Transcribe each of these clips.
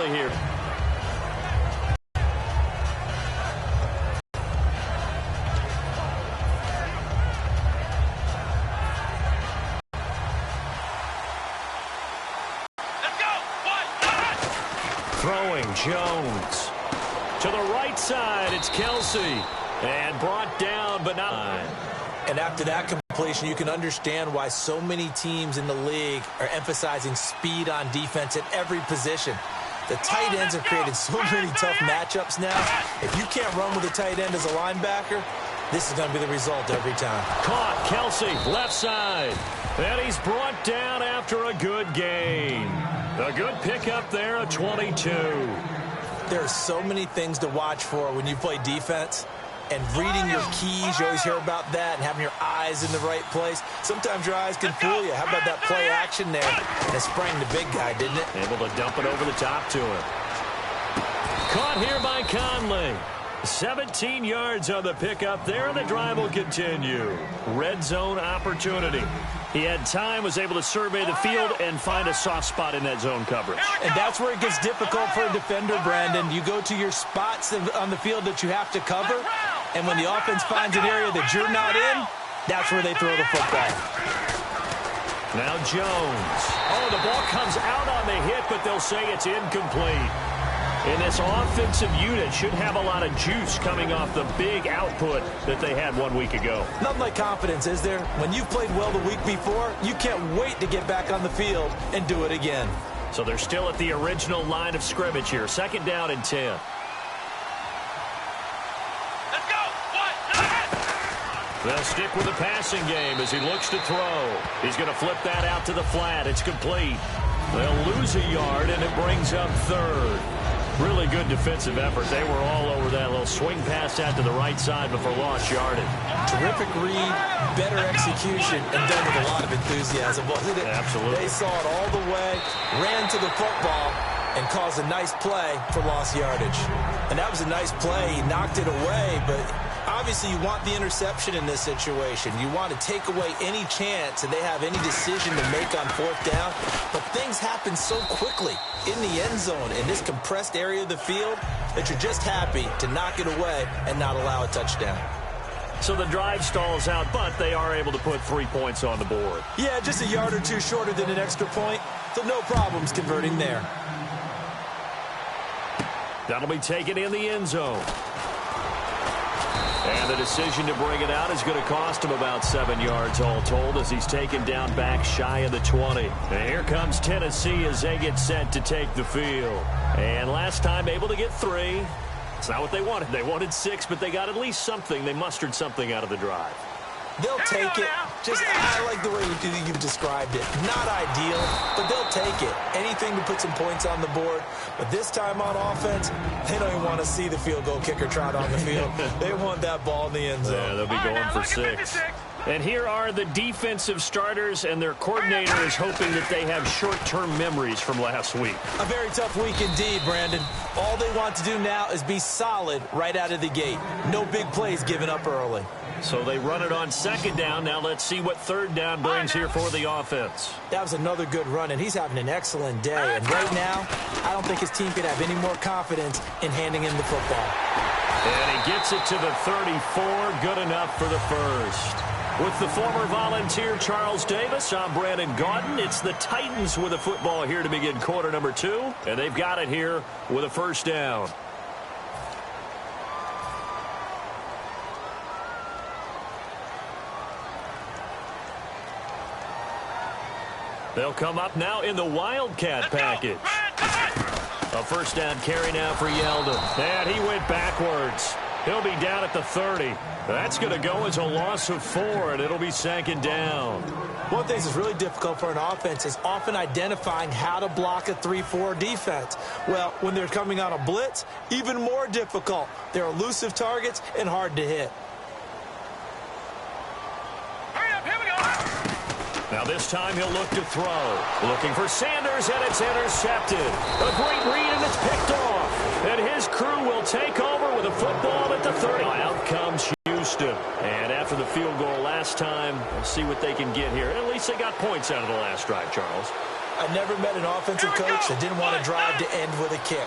here. Throwing Jones. To the right side, it's Kelsey. And brought down, but not. And after that completion, you can understand why so many teams in the league are emphasizing speed on defense at every position. The tight ends have created so many tough matchups now. If you can't run with a tight end as a linebacker, this is going to be the result every time. Caught, Kelsey, left side. And he's brought down after a good gain. A good pickup there, a 22. There are so many things to watch for when you play defense. And reading your keys, you always hear about that, and having your eyes in the right place. Sometimes your eyes can fool you. How about that play action there? And it sprang the big guy, didn't it? Able to dump it over the top to him. Caught here by Conley. 17 yards on the pickup there, and the drive will continue. Red zone opportunity. He had time, was able to survey the field and find a soft spot in that zone coverage. And that's where it gets difficult for a defender, Brandon. You go to your spots on the field that you have to cover, and when the offense finds an area that you're not in, that's where they throw the football. Now Jones. Oh, the ball comes out on the hit, but they'll say it's incomplete. And this offensive unit should have a lot of juice coming off the big output that they had 1 week ago. Nothing like confidence, is there? When you've played well the week before, you can't wait to get back on the field and do it again. So they're still at the original line of scrimmage here. 2nd down and 10. Let's go! They'll stick with the passing game as he looks to throw. He's going to flip that out to the flat. It's complete. They'll lose a yard, and it brings up 3rd. Really good defensive effort. They were all over that little swing pass out to the right side before lost yardage. Terrific read, better execution, and done with a lot of enthusiasm, wasn't it? Absolutely. They saw it all the way, ran to the football, and caused a nice play for lost yardage. And that was a nice play. He knocked it away, but obviously you want the interception in this situation. You want to take away any chance that they have any decision to make on 4th down. But things happen so quickly in the end zone in this compressed area of the field that you're just happy to knock it away and not allow a touchdown. So the drive stalls out, but they are able to put 3 points on the board. Yeah, just a yard or two shorter than an extra point, so no problems converting there. That'll be taken in the end zone. And the decision to bring it out is going to cost him about 7 yards all told as he's taken down back shy of the 20. And here comes Tennessee as they get set to take the field. And last time able to get 3. It's not what they wanted. They wanted 6, but they got at least something. They mustered something out of the drive. They'll take it. I like the way you've described it. Not ideal, but they'll take it. Anything to put some points on the board. But this time on offense, they don't even want to see the field goal kicker trot on the field. They want that ball in the end zone. Yeah, they'll be going for 6. And here are the defensive starters, and their coordinator is hoping that they have short-term memories from last week. A very tough week indeed, Brandon. All they want to do now is be solid right out of the gate. No big plays given up early. So they run it on 2nd down. Now let's see what 3rd down brings here for the offense. That was another good run, and he's having an excellent day. And right now, I don't think his team could have any more confidence in handing him the football. And he gets it to the 34. Good enough for the first. With the former Volunteer Charles Davis, I'm Brandon Gaudin. It's the Titans with a football here to begin quarter number 2. And they've got it here with a 1st down. They'll come up now in the Wildcat package. A 1st down carry now for Yeldon. And he went backwards. He'll be down at the 30. That's going to go as a loss of 4, and it'll be 2nd down. One thing that's really difficult for an offense is often identifying how to block a 3-4 defense. Well, when they're coming on a blitz, even more difficult. They're elusive targets and hard to hit. Now this time he'll look to throw. Looking for Sanders, and it's intercepted. A great read, and it's picked off. And his crew will take over with a football at the 30. Out comes Houston. And after the field goal last time, we'll see what they can get here. At least they got points out of the last drive, Charles. I never met an offensive coach that didn't want to drive to end with a kick.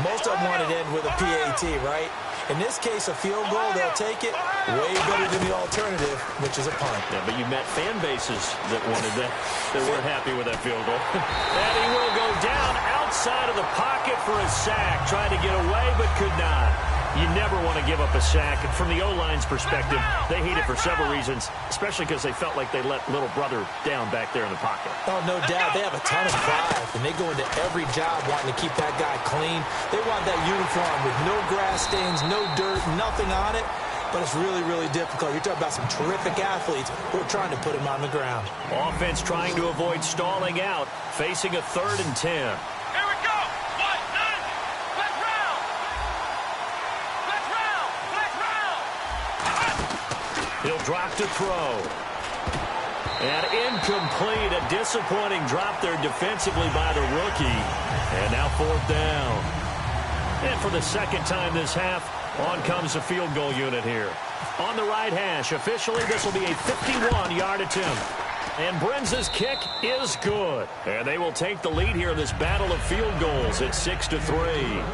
Most of them wanted to end with a PAT, right? In this case, a field goal, they'll take it way better than the alternative, which is a punt. Yeah, but you met fan bases that wanted that, that weren't happy with that field goal. And he will go down outside of the pocket for a sack. Tried to get away, but could not. You never want to give up a sack. And from the O-line's perspective, they hate it for several reasons, especially because they felt like they let little brother down back there in the pocket. Oh, no doubt. They have a ton of pride, and they go into every job wanting to keep that guy clean. They want that uniform with no grass stains, no dirt, nothing on it. But it's really, really difficult. You're talking about some terrific athletes who are trying to put him on the ground. Offense trying to avoid stalling out, facing a 3rd and 10. Here we go. 1, 9. Let's round. Let's round. Let's round. He'll drop to throw. And incomplete. A disappointing drop there defensively by the rookie. And now 4th down. And for the second time this half, on comes the field goal unit here. On the right hash, officially this will be a 51-yard attempt. And Brenz's kick is good. And they will take the lead here in this battle of field goals at 6-3.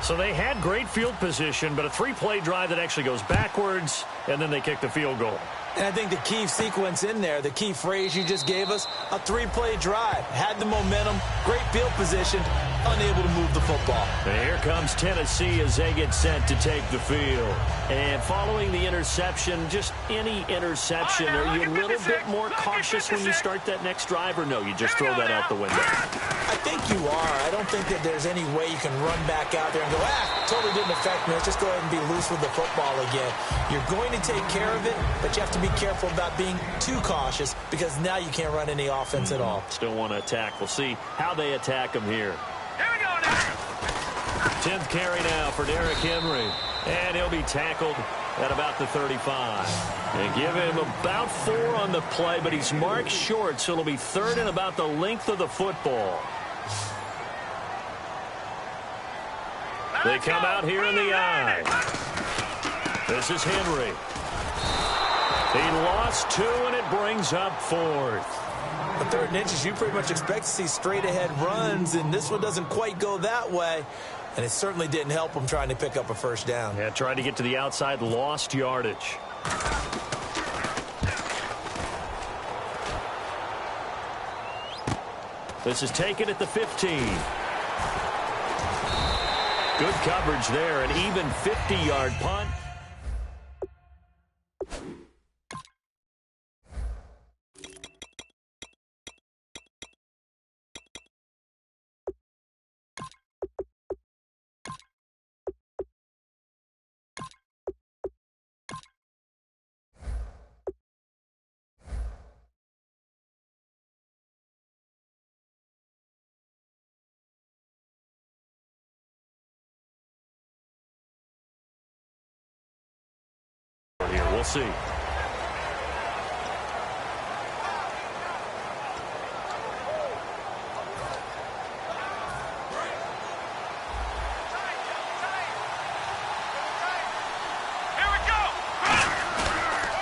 So they had great field position, but a 3-play drive that actually goes backwards, and then they kick the field goal. And I think the key sequence in there, the key phrase you just gave us, a 3-play drive. Had the momentum, great field position, unable to move the football. And here comes Tennessee as they get set to take the field. And following the interception, just any interception, are you a little bit more cautious when you start that next drive, or no, you just throw that out the window? I think you are. I don't think that there's any way you can run back out there and go, totally didn't affect me. Let's just go ahead and be loose with the football again. You're going to take care of it, but you have to be careful about being too cautious because now you can't run any offense at all. Still want to attack. We'll see how they attack him here. Here we go now. 10th carry now for Derrick Henry. And he'll be tackled at about the 35. And give him about 4 on the play, but he's marked short, so it'll be 3rd and about the length of the football. They come out here in the I. This is Henry. He lost 2, and it brings up 4th. The 3rd and inches, you pretty much expect to see straight-ahead runs, and this one doesn't quite go that way. And it certainly didn't help him trying to pick up a 1st down. Yeah, trying to get to the outside, lost yardage. This is taken at the 15. Good coverage there, an even 50-yard punt. Here, we'll see.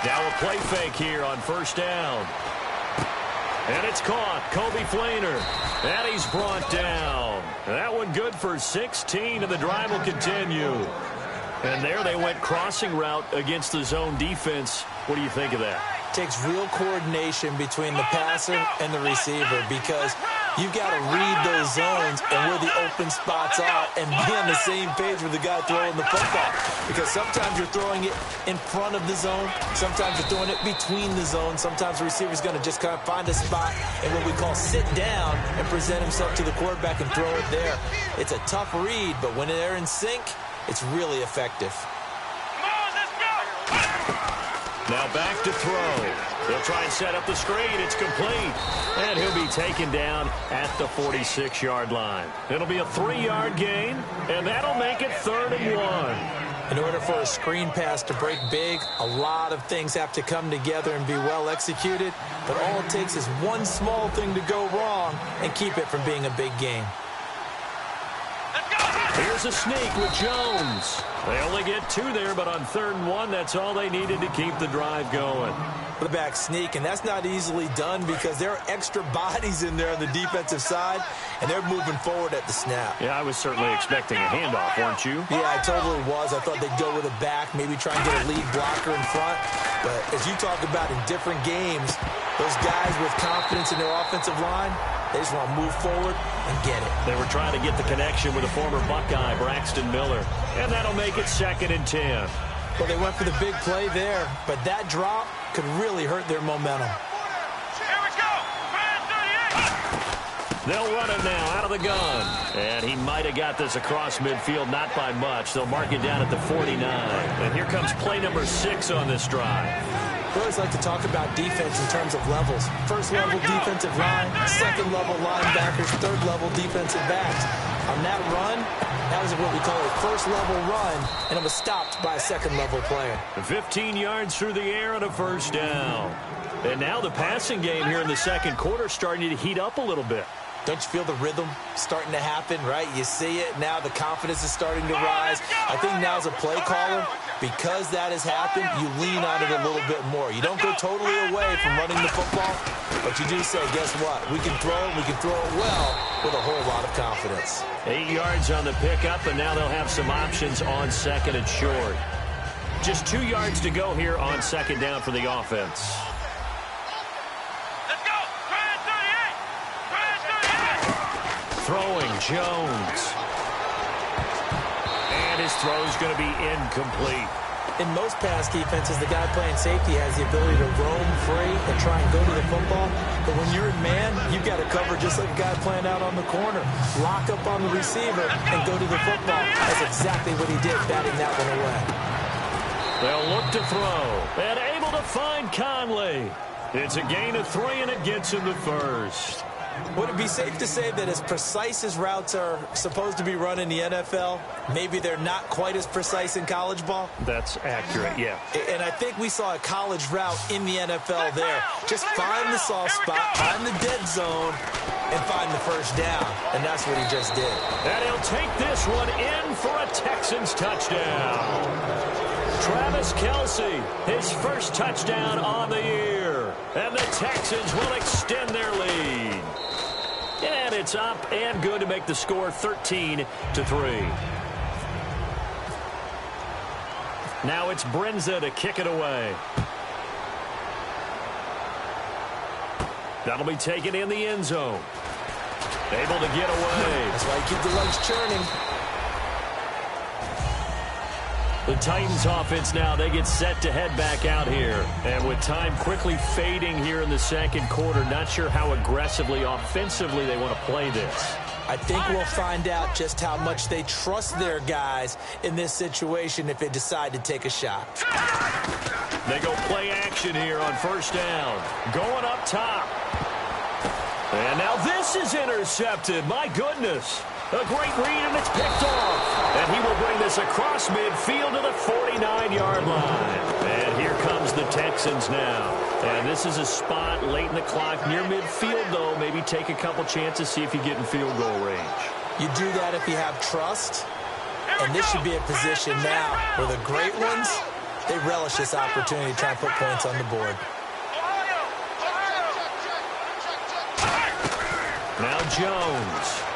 Now a play fake here on 1st down. And it's caught. Kobe Flainer. And he's brought down. That one good for 16, and the drive will continue. And there they went crossing route against the zone defense. What do you think of that? Takes real coordination between the passer and the receiver because you've got to read those zones and where the open spots are and be on the same page with the guy throwing the football. Because sometimes you're throwing it in front of the zone. Sometimes you're throwing it between the zones. Sometimes the receiver's going to just kind of find a spot and what we call sit down and present himself to the quarterback and throw it there. It's a tough read, but when they're in sync, it's really effective. Come on, let's go. Now back to throw. He'll try and set up the screen. It's complete. And he'll be taken down at the 46-yard line. It'll be a 3-yard gain, and that'll make it 3rd and 1. In order for a screen pass to break big, a lot of things have to come together and be well executed. But all it takes is one small thing to go wrong and keep it from being a big game. Here's a sneak with Jones. They only get 2 there, but on 3rd and 1, that's all they needed to keep the drive going. The back sneak, and that's not easily done because there are extra bodies in there on the defensive side, and they're moving forward at the snap. Yeah, I was certainly expecting a handoff, weren't you? Yeah, I totally was. I thought they'd go with a back, maybe try and get a lead blocker in front. But as you talk about in different games, those guys with confidence in their offensive line, they just want to move forward and get it. They were trying to get the connection with a former Buckeye, Braxton Miller, and that'll make it 2nd and 10. Well, they went for the big play there, but that drop could really hurt their momentum. Here we go. Man 38. They'll run it now out of the gun. And he might have got this across midfield, not by much. They'll mark it down at the 49. And here comes play number 6 on this drive. I always like to talk about defense in terms of levels. 1st level defensive line, 2nd level linebackers, 3rd level defensive backs. On that run, that was what we call a 1st level run, and it was stopped by a 2nd level player. 15 yards through the air and a 1st down. And now the passing game here in the 2nd quarter starting to heat up a little bit. Don't you feel the rhythm starting to happen, right? You see it now. The confidence is starting to rise. I think now as a play caller, because that has happened, you lean on it a little bit more. You don't go totally away from running the football, but you do say, guess what? We can throw it well with a whole lot of confidence. 8 yards on the pickup, and now they'll have some options on 2nd and short. Just 2 yards to go here on 2nd down for the offense. Let's go. Man 38. Man 38. Throwing Jones. And his throw's going to be incomplete. In most pass defenses, the guy playing safety has the ability to roam free and try and go to the football. But when you're in man, you've got to cover just like a guy playing out on the corner. Lock up on the receiver and go to the football. That's exactly what he did, batting that one away. They'll look to throw. And able to find Conley. It's a gain of 3, and it gets him the 1st. Would it be safe to say that as precise as routes are supposed to be run in the NFL, maybe they're not quite as precise in college ball? That's accurate, yeah. And I think we saw a college route in the NFL there. Just find the soft spot, find the dead zone, and find the 1st down. And that's what he just did. And he'll take this one in for a Texans touchdown. Travis Kelce, his 1st touchdown on the year. And the Texans will extend their lead. And it's up and good to make the score 13-3. Now it's Brenza to kick it away. That'll be taken in the end zone. Able to get away. That's why you keep the legs churning. The Titans offense now, they get set to head back out here. And with time quickly fading here in the 2nd quarter, not sure how aggressively, offensively they want to play this. I think we'll find out just how much they trust their guys in this situation if they decide to take a shot. They go play action here on 1st down. Going up top. And now this is intercepted. My goodness. A great read, and it's picked off. And he will bring this across midfield to the 49-yard line. And here comes the Texans now. And this is a spot late in the clock near midfield, though. Maybe take a couple chances, see if you get in field goal range. You do that if you have trust. And this should be a position now where the great ones, they relish this opportunity to try and put points on the board. Now Jones.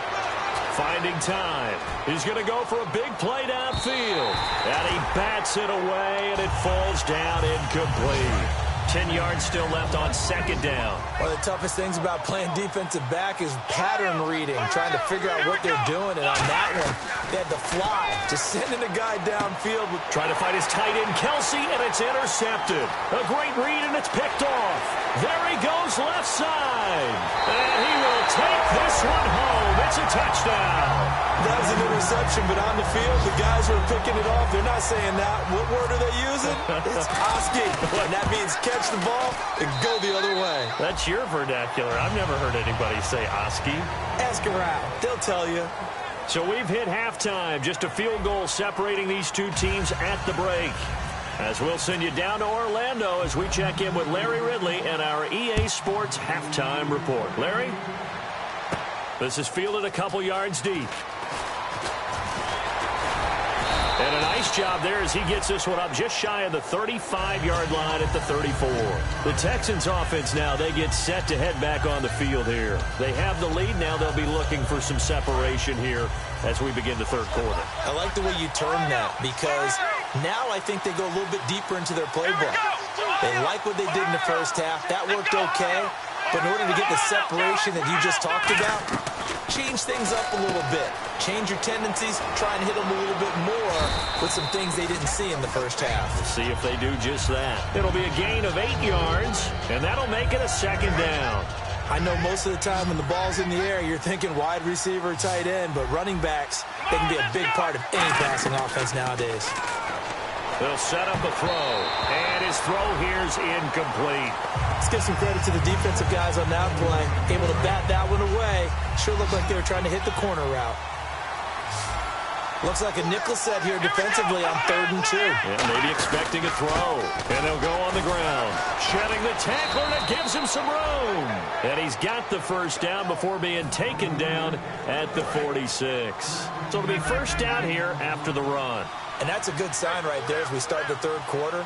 Finding time. He's going to go for a big play downfield. And he bats it away, and it falls down incomplete. 10 yards still left on 2nd down. One of the toughest things about playing defensive back is pattern reading, trying to figure out what they're doing. And on that one, they had to fly, just sending a guy downfield. Trying to find his tight end, Kelce, and it's intercepted. A great read, and it's picked off. There he goes left side. And he will take this one home. It's a touchdown. That was an interception, but on the field, the guys were picking it off. They're not saying that. What word are they using? It's Oski. And that means catch the ball and go the other way. That's your vernacular. I've never heard anybody say Oski. Ask around. They'll tell you. So we've hit halftime. Just a field goal separating these two teams at the break. As we'll send you down to Orlando as we check in with Larry Ridley and our EA Sports Halftime Report. Larry? This is fielded a couple yards deep. Nice job there as he gets this one up just shy of the 35-yard line at the 34. The Texans offense now, they get set to head back on the field here. They have the lead. Now they'll be looking for some separation here as we begin the third quarter. I like the way you term that because now I think they go a little bit deeper into their playbook. They like what they did in the first half. That worked okay. But in order to get the separation that you just talked about, change things up a little bit. Change your tendencies, try and hit them a little bit more with some things they didn't see in the first half. We'll see if they do just that. It'll be a gain of 8 yards, and that'll make it a second down. I know most of the time when the ball's in the air, you're thinking wide receiver, tight end, but running backs, they can be a big part of any passing offense nowadays. They'll set up a throw, and his throw here's incomplete. Let's give some credit to the defensive guys on that play. Able to bat that one away. Sure looked like they were trying to hit the corner route. Looks like a nickel set here defensively on 3rd and 2. Yeah, maybe expecting a throw. And they'll go on the ground. Shedding the tackler, and it gives him some room. And he's got the first down before being taken down at the 46. So it'll be first down here after the run. And that's a good sign right there as we start the third quarter.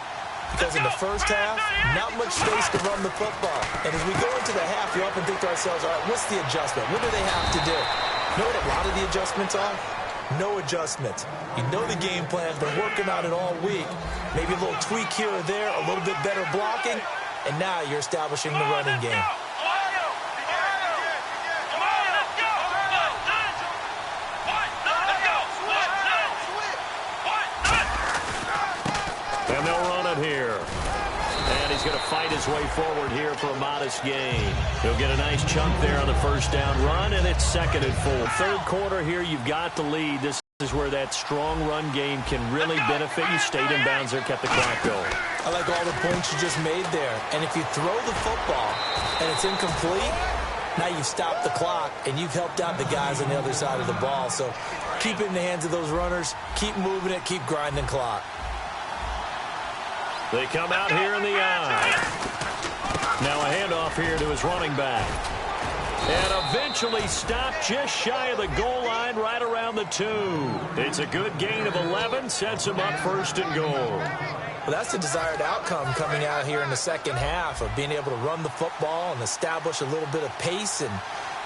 Because in the first half, not much space to run the football. And as we go into the half, we often think to ourselves, all right, what's the adjustment? What do they have to do? You know what a lot of the adjustments are? No adjustments. You know the game plan. Been working on it all week. Maybe a little tweak here or there, a little bit better blocking, and now you're establishing the running game. And they'll run it here. And he's going to fight his way forward here for a modest gain. He'll get a nice chunk there on the first down run, and it's 2nd and 4. Third quarter here, you've got the lead. This is where that strong run game can really benefit you. Stayed in bounds there, kept the clock going. I like all the points you just made there. And if you throw the football and it's incomplete, now you've stopped the clock and you've helped out the guys on the other side of the ball. So keep it in the hands of those runners. Keep moving it. Keep grinding clock. They come out here in the eye. Now a handoff here to his running back. And eventually stopped just shy of the goal line right around the 2. It's a good gain of 11. Sets him up 1st and goal. Well, that's the desired outcome coming out here in the second half of being able to run the football and establish a little bit of pace and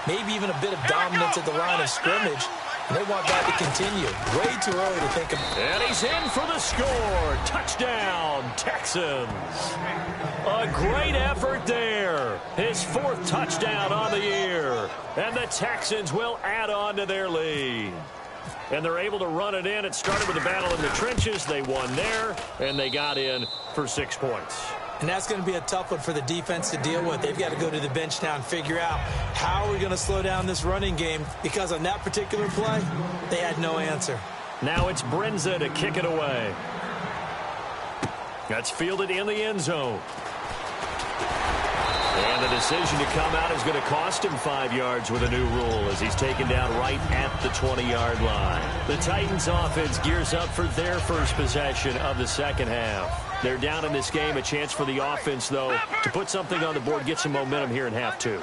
maybe even a bit of dominance at the line of scrimmage. And they want that to continue. Way too early to think of. And he's in for the score. Touchdown, Texans. A great effort there. His 4th touchdown on the year. And the Texans will add on to their lead. And they're able to run it in. It started with a battle in the trenches. They won there, and they got in for 6 points. And that's going to be a tough one for the defense to deal with. They've got to go to the bench now and figure out how are we going to slow down this running game, because on that particular play, they had no answer. Now it's Brinza to kick it away. That's fielded in the end zone. And the decision to come out is going to cost him 5 yards with a new rule as he's taken down right at the 20-yard line. The Titans offense gears up for their first possession of the second half. They're down in this game. A chance for the offense, though, to put something on the board, get some momentum here in half 2.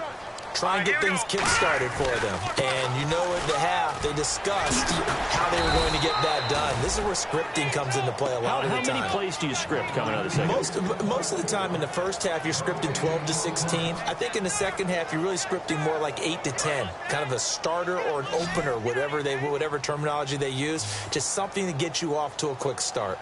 Try and get things kick-started for them. And you know at the half, they discussed how they were going to get that done. This is where scripting comes into play a lot of the time. How many plays do you script coming out of the second? Most of the time in the first half, you're scripting 12 to 16. I think in the second half, you're really scripting more like 8 to 10. Kind of a starter or an opener, whatever terminology they use. Just something to get you off to a quick start.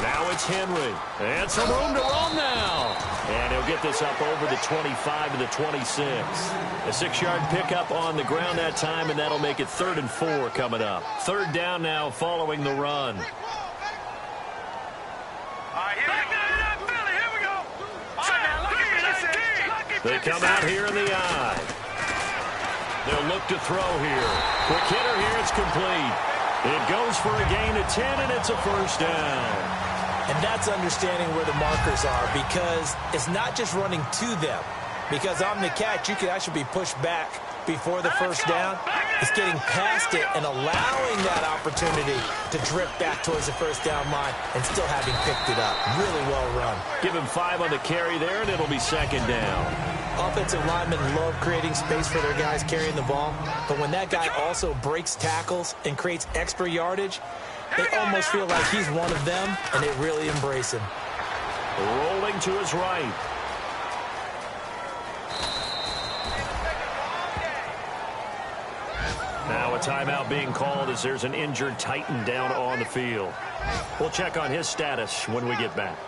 Now it's Henry. And some room to run now. And he'll get this up over the 25 to the 26. A 6-yard pickup on the ground that time, and that'll make it 3rd and 4 coming up. 3rd down now following the run. They come out here in the eye. They'll look to throw here. Quick hitter here, it's complete. It goes for a gain of 10, and it's a first down. And that's understanding where the markers are, because it's not just running to them. Because on the catch, you can actually be pushed back before the first down. It's getting past it and allowing that opportunity to drift back towards the first down line and still having picked it up. Really well run. Give him 5 on the carry there, and it'll be 2nd down. Offensive linemen love creating space for their guys carrying the ball, but when that guy also breaks tackles and creates extra yardage, they almost feel like he's one of them, and they really embrace him. Rolling to his right. Now a timeout being called as there's an injured Titan down on the field. We'll check on his status when we get back.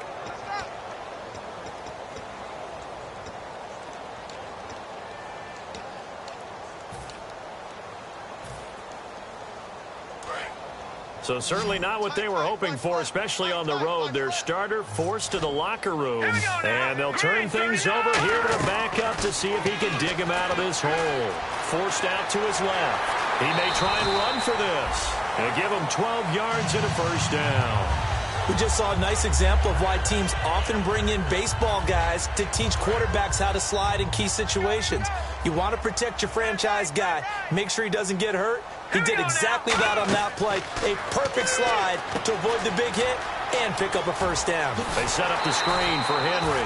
So certainly not what they were hoping for, especially on the road. Their starter forced to the locker room, and they'll turn things over here to the backup to see if he can dig him out of this hole. Forced out to his left. He may try and run for this. And give him 12 yards and a first down. We just saw a nice example of why teams often bring in baseball guys to teach quarterbacks how to slide in key situations. You want to protect your franchise guy. Make sure he doesn't get hurt. He did exactly that on that play. A perfect slide to avoid the big hit and pick up a first down. They set up the screen for Henry.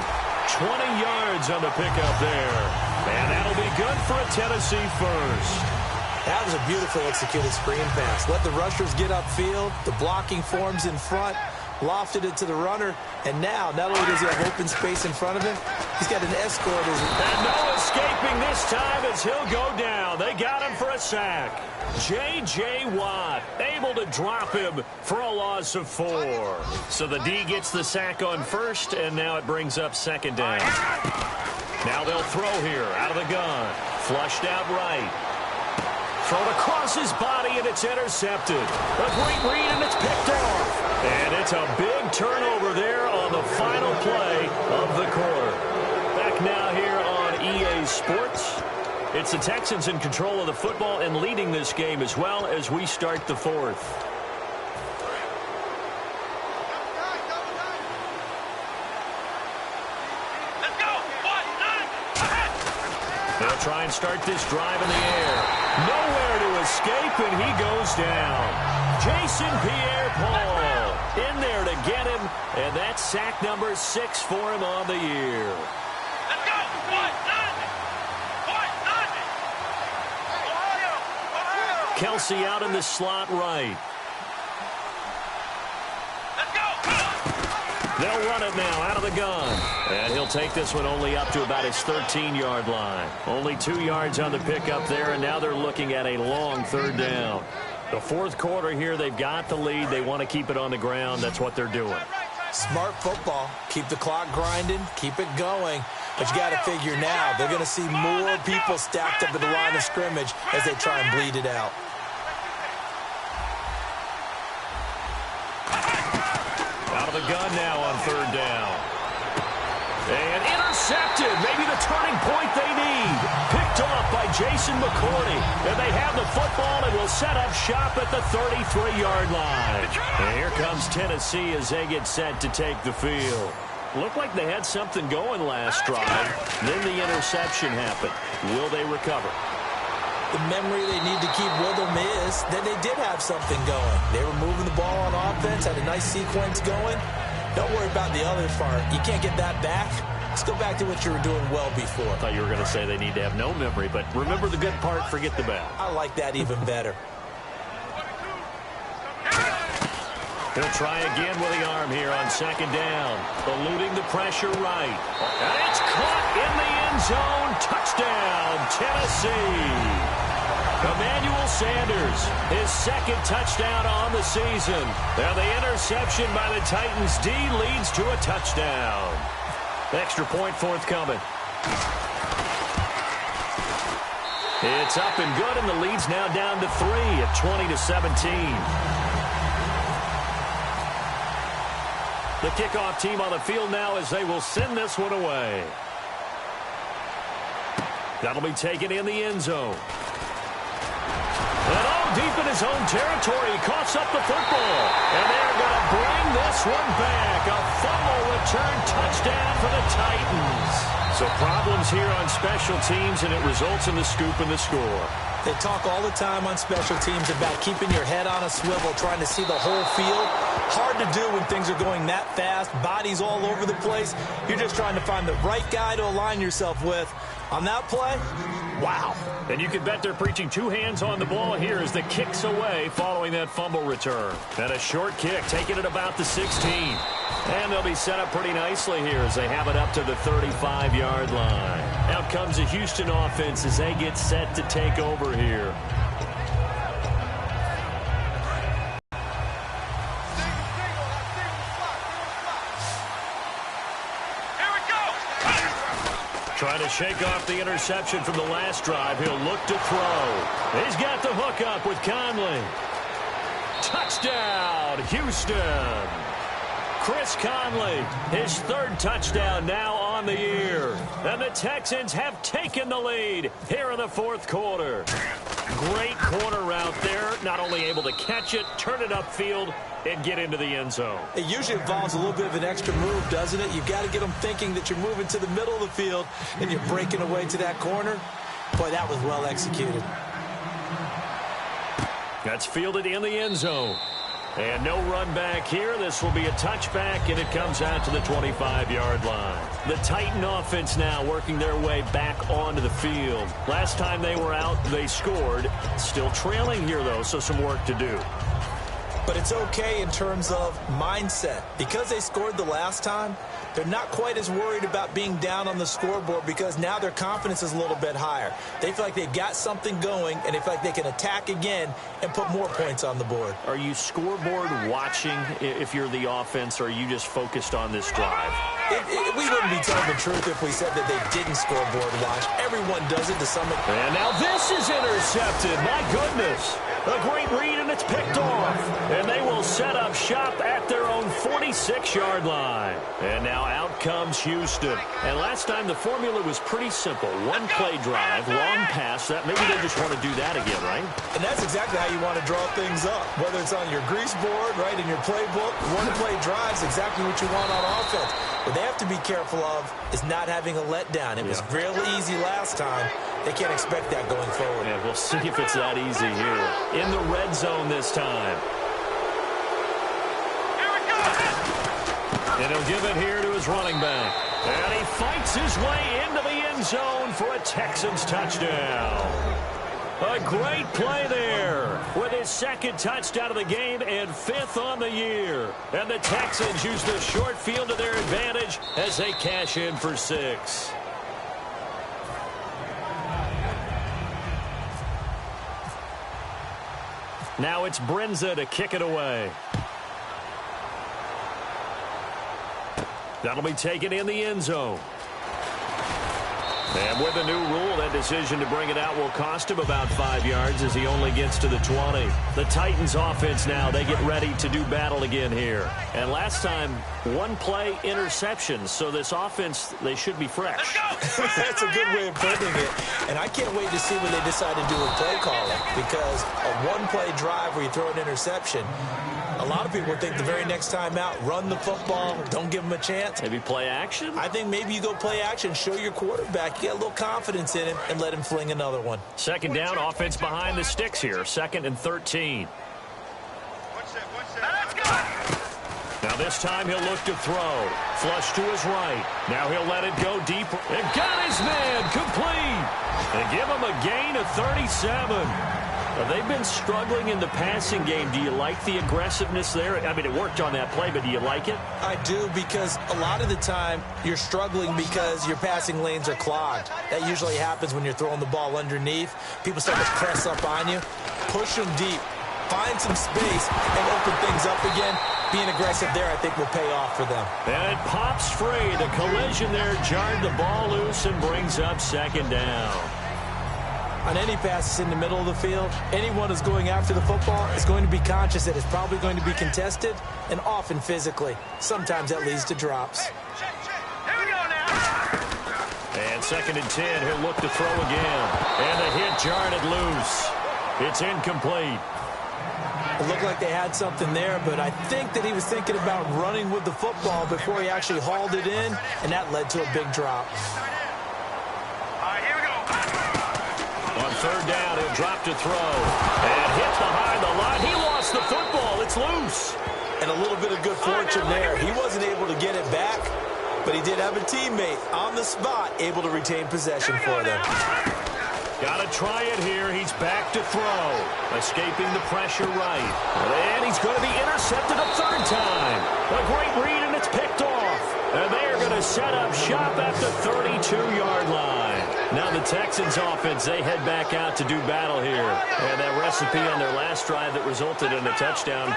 20 yards on the pickup there. And that'll be good for a Tennessee first. That was a beautifully executed screen pass. Let the rushers get upfield. The blocking forms in front. Lofted it to the runner. And now, not only does he have open space in front of him, he's got an escort. And no escaping this time as he'll go down. They got him for a sack. J.J. Watt able to drop him for a loss of 4. So the D gets the sack on first, and now it brings up second down. Now they'll throw here out of the gun. Flushed out right. Thrown across his body, and it's intercepted. A great read, and it's picked off. And it's a big turnover there on the final play of the quarter. Back now here on EA Sports. It's the Texans in control of the football and leading this game as well as we start the fourth. Let's go. 1, 9, ahead. They'll try and start this drive in the air. Nowhere to escape, and he goes down. Jason Pierre-Paul in there to get him, and that's sack number 6 for him on the year. Let's go. 1, 9. Kelsey out in the slot right. Let's go. They'll run it now out of the gun. And he'll take this one only up to about his 13-yard line. Only 2 yards on the pickup there, and now they're looking at a long third down. The fourth quarter here, they've got the lead. They want to keep it on the ground. That's what they're doing. Smart football. Keep the clock grinding. Keep it going. But you got to figure now, they're going to see more people stacked up at the line of scrimmage as they try and bleed it out. Out of the gun now on third down. And intercepted. Maybe the turning point they need. Picked off by Jason McCourty. And they have the football and will set up shop at the 33-yard line. And here comes Tennessee as they get set to take the field. Looked like they had something going last drive. Then the interception happened. Will they recover? The memory they need to keep with them is that they did have something going. They were moving the ball on offense, had a nice sequence going. Don't worry about the other part. You can't get that back. Let's go back to what you were doing well before. I thought you were going to say they need to have no memory, but remember the good part, forget the bad. I like that even better. He'll try again with the arm here on second down. Eluding the pressure right. And it's caught in the end zone. Touchdown, Tennessee. Emmanuel Sanders, his second touchdown on the season. And the interception by the Titans D leads to a touchdown. Extra point forthcoming. It's up and good, and the lead's now down to 3 at 20-17. The kickoff team on the field now as they will send this one away. That'll be taken in the end zone. And all deep in his own territory, he coughs up the football. And they're going to bring this one back. A fumble return touchdown for the Titans. So problems here on special teams, and it results in the scoop and the score. They talk all the time on special teams about keeping your head on a swivel, trying to see the whole field. Hard to do when things are going that fast, bodies all over the place. You're just trying to find the right guy to align yourself with. On that play, wow. And you can bet they're preaching two hands on the ball here as the kick's away following that fumble return. And a short kick taken at about the 16. And they'll be set up pretty nicely here as they have it up to the 35-yard line. Out comes the Houston offense as they get set to take over here. Trying to shake off the interception from the last drive. He'll look to throw. He's got the hook up with Conley. Touchdown, Houston. Chris Conley, his third touchdown now on the year. And the Texans have taken the lead here in the fourth quarter. Great corner route there. Not only able to catch it, turn it upfield, and get into the end zone. It usually involves a little bit of an extra move, doesn't it? You've got to get them thinking that you're moving to the middle of the field and you're breaking away to that corner. Boy, that was well executed. That's fielded in the end zone. And no run back here. This will be a touchback, and it comes out to the 25-yard line. The Titan offense now working their way back onto the field. Last time they were out, they scored. Still trailing here, though, so some work to do. But it's okay in terms of mindset. Because they scored the last time, they're not quite as worried about being down on the scoreboard because now their confidence is a little bit higher. They feel like they've got something going, and they feel like they can attack again and put more points on the board. Are you scoreboard watching if you're the offense, or are you just focused on this drive? We wouldn't be telling the truth if we said that they didn't scoreboard watch. Everyone does it to some extent. And now this is intercepted. My goodness. A great read, and it's picked off. And they will set up shop at their own 46-yard line. And now out comes Houston. And last time the formula was pretty simple. One play drive, long pass. That maybe they just want to do that again, right? And that's exactly how you want to draw things up. Whether it's on your grease board, right, in your playbook, one play drive is exactly what you want on offense. What they have to be careful of is not having a letdown. It was real easy last time. They can't expect that going forward. Yeah, we'll see if it's that easy here. In the red zone this time. Here we go. And he'll give it here to his running back. And he fights his way into the end zone for a Texans touchdown. A great play there with his second touchdown of the game and fifth on the year. And the Texans use the short field to their advantage as they cash in for 6. Now it's Brinza to kick it away. That'll be taken in the end zone. And with the new rule, that decision to bring it out will cost him about 5 yards as he only gets to the 20. The Titans offense now, they get ready to do battle again here. And last time, one play interceptions. So this offense, they should be fresh. That's a good way of putting it. And I can't wait to see what they decide to do with play calling. Because a one-play drive where you throw an interception, a lot of people think the very next time out, run the football, don't give them a chance. Maybe play action? I think maybe you go play action, show your quarterback, get a little confidence in him, and let him fling another one. Second down, offense behind the sticks here. 2nd and 13. Let's go. Now this time he'll look to throw. Flush to his right. Now he'll let it go deep. And got his man complete. And give him a gain of 37. Now, they've been struggling in the passing game. Do you like the aggressiveness there? I mean, it worked on that play, but do you like it? I do, because a lot of the time you're struggling because your passing lanes are clogged. That usually happens when you're throwing the ball underneath. People start to press up on you. Push them deep. Find some space and open things up again. Being aggressive there, I think, will pay off for them. And it pops free. The collision there jarred the ball loose and brings up 2nd down. On any passes in the middle of the field, anyone who's going after the football is going to be conscious that it's probably going to be contested and often physically. Sometimes that leads to drops. Here we go now. And 2nd and 10, he'll look to throw again. And the hit jarred it loose. It's incomplete. It looked like they had something there, but I think that he was thinking about running with the football before he actually hauled it in, and that led to a big drop. All right, here we go. On 3rd down, he'll drop to throw. And hit behind the line. He lost the football. It's loose. And a little bit of good fortune there. He wasn't able to get it back, but he did have a teammate on the spot able to retain possession for them. Got to try it here. He's back to throw. Escaping the pressure right. And he's going to be intercepted a third time. A great read, and it's picked off. And they're going to set up shop at the 32-yard line. Now the Texans offense, they head back out to do battle here. And that recipe on their last drive that resulted in a touchdown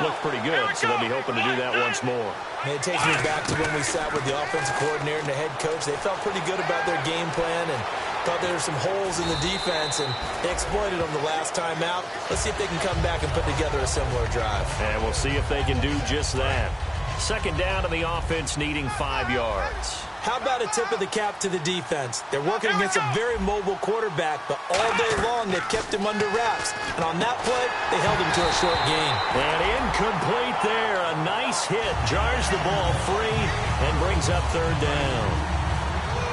looked pretty good, so they'll be hoping to do that once more. It takes me back to when we sat with the offensive coordinator and the head coach. They felt pretty good about their game plan and thought there were some holes in the defense, and they exploited them the last time out. Let's see if they can come back and put together a similar drive. And we'll see if they can do just that. Second down, and the offense needing 5 yards. How about a tip of the cap to the defense? They're working against a very mobile quarterback, but all day long they've kept him under wraps. And on that play, they held him to a short gain. And incomplete there. A nice hit. Jars the ball free and brings up third down.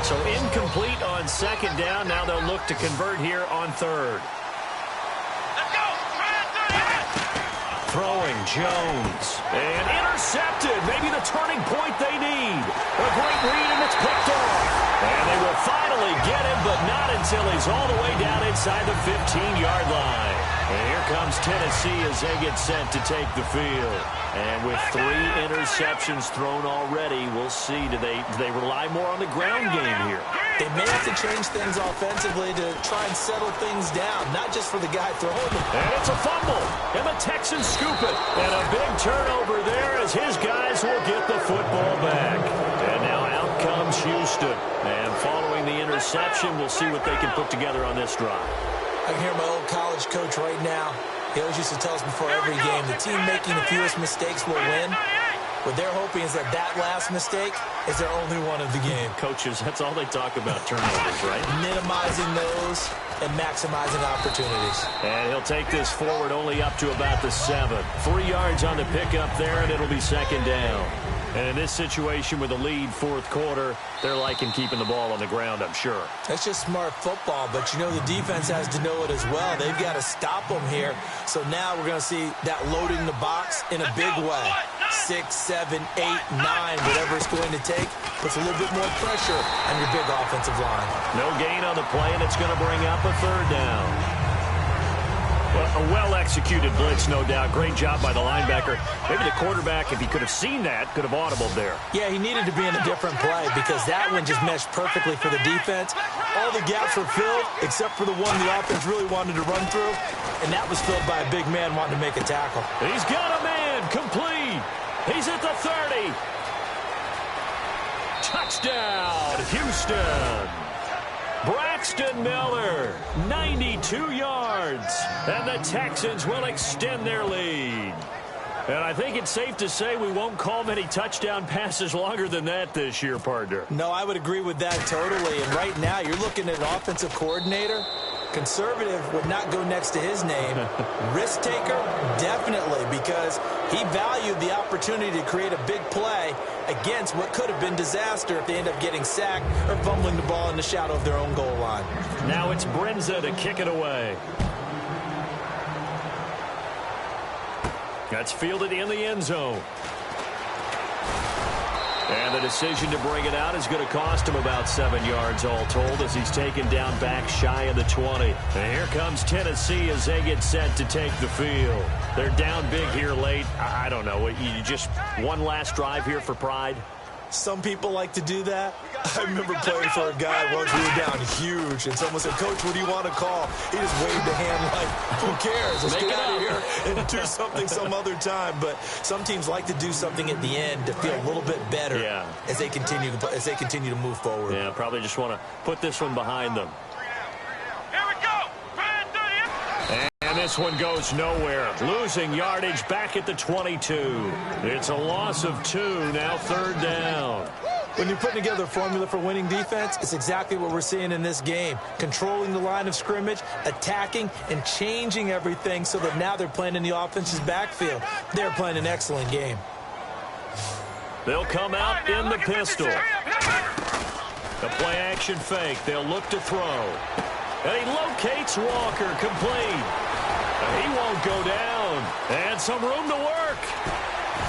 So incomplete on second down. Now they'll look to convert here on third. Let's go. Throwing Jones. And intercepted. Maybe the turning point they need. A great read, and it's picked off. And they will finally get him, but not until he's all the way down inside the 15-yard line. And here comes Tennessee as they get set to take the field. And with 3 interceptions thrown already, we'll see. Do they rely more on the ground game here? They may have to change things offensively to try and settle things down, not just for the guy throwing them. And it's a fumble, and the Texans scoop it. And a big turnover there as his guys will get the football back. And now out comes Houston. And following the interception, we'll see what they can put together on this drive. I can hear my old college coach right now. He always used to tell us before every game, the team making the fewest mistakes will win. What they're hoping is that last mistake is their only one of the game. Coaches, that's all they talk about, turnovers, right? Minimizing those and maximizing opportunities. And he'll take this forward only up to about the 7. 3 yards on the pickup there, and it'll be second down. And in this situation with a lead fourth quarter, they're liking keeping the ball on the ground, I'm sure. That's just smart football, but you know the defense has to know it as well. They've got to stop them here. So now we're going to see that loading the box in a big way. 6, 7, 8, 9, whatever it's going to take, puts a little bit more pressure on your big offensive line. No gain on the play, and it's going to bring up a third down. Well, a well-executed blitz, no doubt. Great job by the linebacker. Maybe the quarterback, if he could have seen that, could have audibled there. Yeah, he needed to be in a different play because that one just meshed perfectly for the defense. All the gaps were filled except for the one the offense really wanted to run through, and that was filled by a big man wanting to make a tackle. He's got a man, complete. He's at the 30. Touchdown, Houston. Braxton Miller, 92 yards, and the Texans will extend their lead. And I think it's safe to say we won't call many touchdown passes longer than that this year, partner. No, I would agree with that totally. And right now, you're looking at an offensive coordinator. Conservative would not go next to his name. Risk taker, definitely, because he valued the opportunity to create a big play against what could have been disaster if they end up getting sacked or fumbling the ball in the shadow of their own goal line. Now it's Brinza to kick it away. That's fielded in the end zone. And the decision to bring it out is going to cost him about 7 yards all told as he's taken down back shy of the 20. And here comes Tennessee as they get set to take the field. They're down big here late. I don't know. You just one last drive here for pride? Some people like to do that. I remember playing for a guy once we were down huge, and someone said, "Coach, what do you want to call?" He just waved a hand like, who cares? Let's get out of here and do something some other time. But some teams like to do something at the end to feel a little bit better as they continue to move forward. Yeah, probably just want to put this one behind them. Here we go. And this one goes nowhere. Losing yardage back at the 22. It's a loss of 2, now third down. When you're putting together a formula for winning defense, it's exactly what we're seeing in this game. Controlling the line of scrimmage, attacking, and changing everything so that now they're playing in the offense's backfield. They're playing an excellent game. They'll come out in the pistol. The play-action fake. They'll look to throw. And he locates Walker, complete. He won't go down. And some room to work.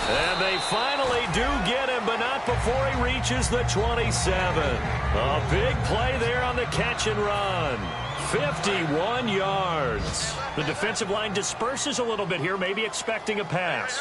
And they finally do get him, but not before he reaches the 27. A big play there on the catch and run. 51 yards. The defensive line disperses a little bit here, maybe expecting a pass.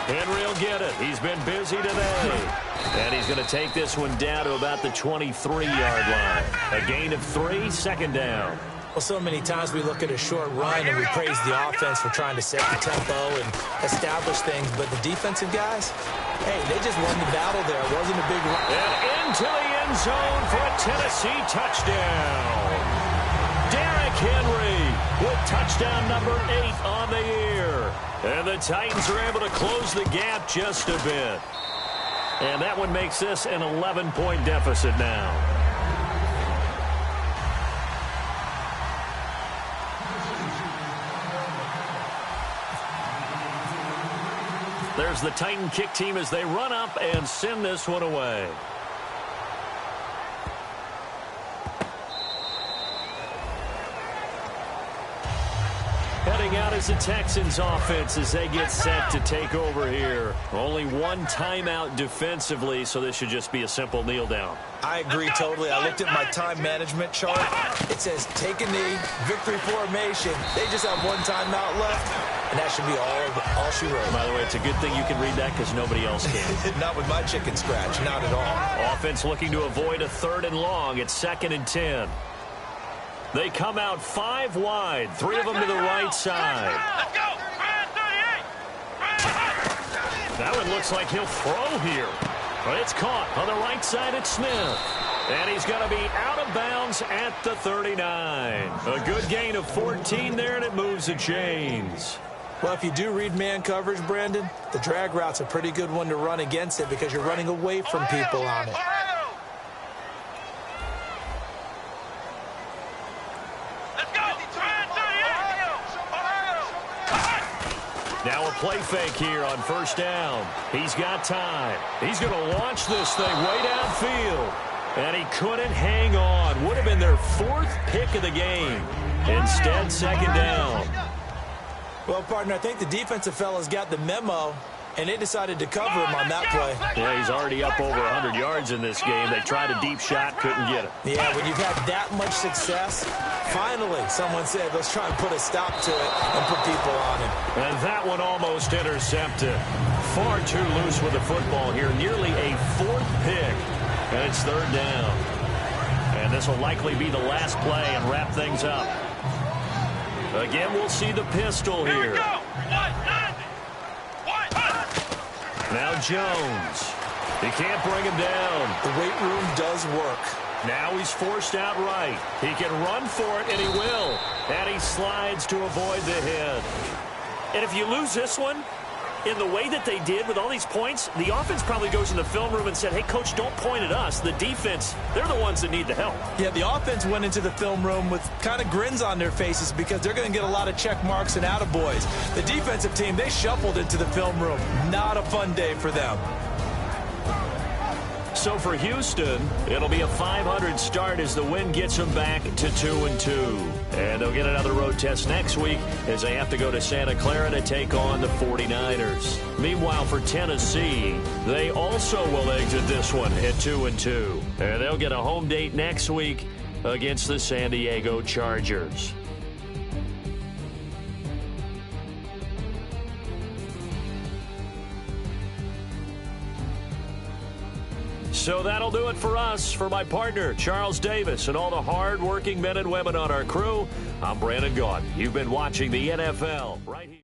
Henry will get it. He's been busy today. And he's going to take this one down to about the 23-yard line. A gain of 3, second down. Well, so many times we look at a short run and we praise the offense for trying to set the tempo and establish things. But the defensive guys, hey, they just won the battle there. It wasn't a big run. And into the end zone for a Tennessee touchdown. Derrick Henry with touchdown number 8 on the year. And the Titans are able to close the gap just a bit. And that one makes this an 11-point deficit now. There's the Titan kick team as they run up and send this one away. Heading out is the Texans offense as they get set to take over here. Only one timeout defensively, so this should just be a simple kneel down. I agree totally. I looked at my time management chart. It says take a knee, victory formation. They just have one timeout left. And that should be all she wrote. By the way, it's a good thing you can read that because nobody else can. Not with my chicken scratch. Not at all. Offense looking to avoid a 3rd and long. It's 2nd and 10. They come out 5 wide. 3 of them to the right side. Let's go. That one looks like he'll throw here. But it's caught on the right side at Smith. And he's going to be out of bounds at the 39. A good gain of 14 there, and it moves the chains. Well, if you do read man coverage, Brandon, the drag route's a pretty good one to run against it because you're running away from people on it. Let's go. Now a play fake here on 1st down. He's got time. He's going to launch this thing way downfield. And he couldn't hang on. Would have been their 4th pick of the game. Instead, 2nd down. Well, partner, I think the defensive fellas got the memo, and they decided to cover him on that play. Yeah, he's already up over 100 yards in this game. They tried a deep shot, couldn't get it. Yeah, when you've had that much success, finally someone said, let's try and put a stop to it and put people on him. And that one almost intercepted. Far too loose with the football here. Nearly a 4th pick. And it's 3rd down. And this will likely be the last play and wrap things up. Again, we'll see the pistol here. Now Jones. He can't bring him down. The weight room does work. Now he's forced out right. He can run for it, and he will. And he slides to avoid the hit. And if you lose this one, in the way that they did with all these points, the offense probably goes in the film room and said, hey, coach, don't point at us. The defense, they're the ones that need the help. Yeah, the offense went into the film room with kind of grins on their faces because they're going to get a lot of check marks and attaboys. The defensive team, they shuffled into the film room. Not a fun day for them. So for Houston, it'll be a 500 start as the win gets them back to 2-2. And they'll get another road test next week as they have to go to Santa Clara to take on the 49ers. Meanwhile, for Tennessee, they also will exit this one at 2-2. And they'll get a home date next week against the San Diego Chargers. So that'll do it for us. For my partner, Charles Davis, and all the hard-working men and women on our crew, I'm Brandon Gaudin. You've been watching the NFL right here.